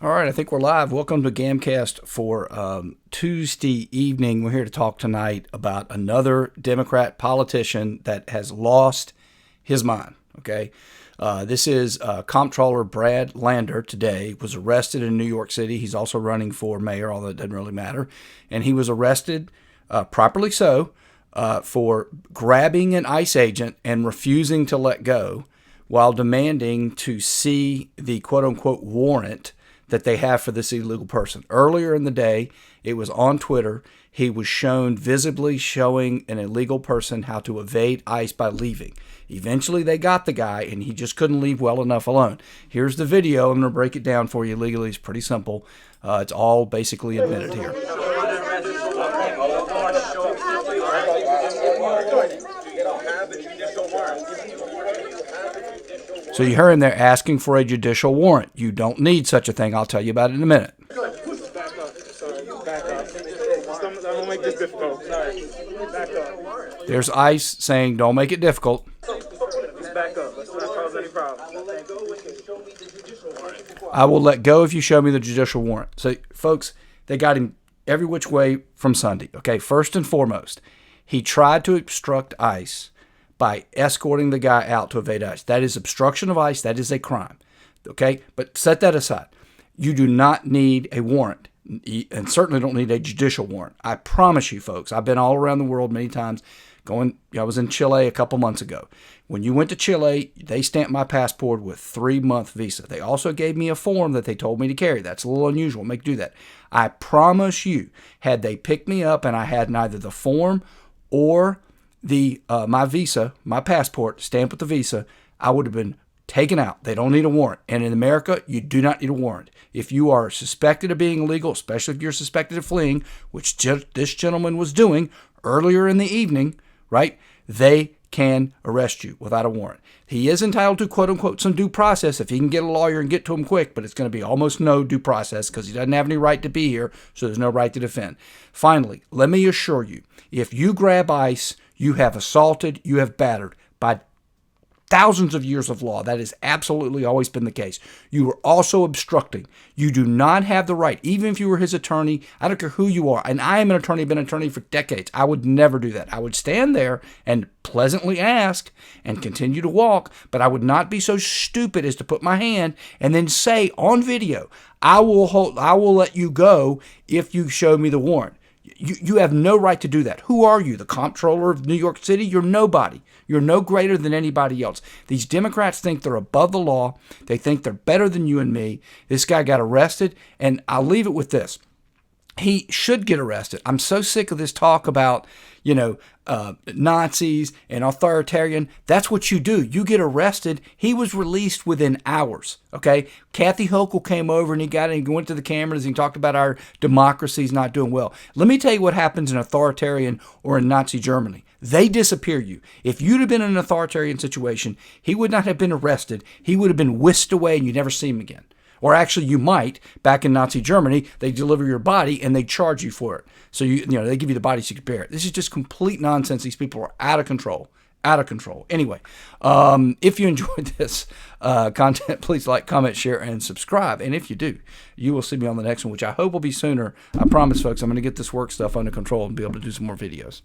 All right, I think we're live. Welcome to Gamcast for Tuesday evening. We're here to talk tonight about another Democrat politician that has lost his mind. Okay, this is Comptroller Brad Lander. Today was arrested in New York City. He's also running for mayor, although it doesn't really matter. And he was arrested, properly so, for grabbing an ICE agent and refusing to let go, while demanding to see the quote-unquote warrant that they have for this illegal person. Earlier in the day, it was on Twitter. He was shown visibly showing an illegal person how to evade ICE by leaving. Eventually, they got the guy, and he just couldn't leave well enough alone. Here's the video. I'm going to break it down for you legally. It's pretty simple. It's all basically admitted here. So you heard him there asking for a judicial warrant. You don't need such a thing. I'll tell you about it in a minute. Back up. Don't make this difficult. Sorry. Back up. There's ICE saying, don't make it difficult. Just back up. Let's not cause any problems. I will let go if you show me the judicial warrant. So, folks, they got him every which way from Sunday. Okay, first and foremost, he tried to obstruct ICE by escorting the guy out to evade ICE. That is obstruction of ICE. That is a crime. Okay? But set that aside. You do not need a warrant, and certainly don't need a judicial warrant. I promise you, folks, I've been all around the world many times. I was in Chile a couple months ago. When you went to Chile, they stamped my passport with 3-month visa. They also gave me a form that they told me to carry. That's a little unusual. Make do that. I promise you, had they picked me up and I had neither the form or my visa, my passport stamped with the visa, I would have been taken out. They don't need a warrant. And in America, you do not need a warrant. If you are suspected of being illegal, especially if you're suspected of fleeing, which this gentleman was doing earlier in the evening, right? They can arrest you without a warrant. He is entitled to, quote unquote, some due process if he can get a lawyer and get to him quick, but it's going to be almost no due process because he doesn't have any right to be here, so there's no right to defend. Finally, let me assure you, if you grab ICE, you have assaulted, you have battered by thousands of years of law. That has absolutely always been the case. You are also obstructing. You do not have the right, even if you were his attorney, I don't care who you are, and I am an attorney, been an attorney for decades. I would never do that. I would stand there and pleasantly ask and continue to walk, but I would not be so stupid as to put my hand and then say on video, I will let you go if you show me the warrant. You have no right to do that. Who are you, the comptroller of New York City? You're nobody. You're no greater than anybody else. These Democrats think they're above the law. They think they're better than you and me. This guy got arrested, and I'll leave it with this. He should get arrested. I'm so sick of this talk about, Nazis and authoritarian. That's what you do. You get arrested. He was released within hours. Okay. Kathy Hochul came over and he went to the cameras and he talked about our democracy's not doing well. Let me tell you what happens in authoritarian or in Nazi Germany. They disappear you. If you'd have been in an authoritarian situation, he would not have been arrested. He would have been whisked away and you'd never see him again. Or actually, you might. Back in Nazi Germany, they deliver your body and they charge you for it. So they give you the body so you can bear it. This is just complete nonsense. These people are out of control. Out of control. Anyway, if you enjoyed this content, please like, comment, share, and subscribe. And if you do, you will see me on the next one, which I hope will be sooner. I promise, folks, I'm going to get this work stuff under control and be able to do some more videos.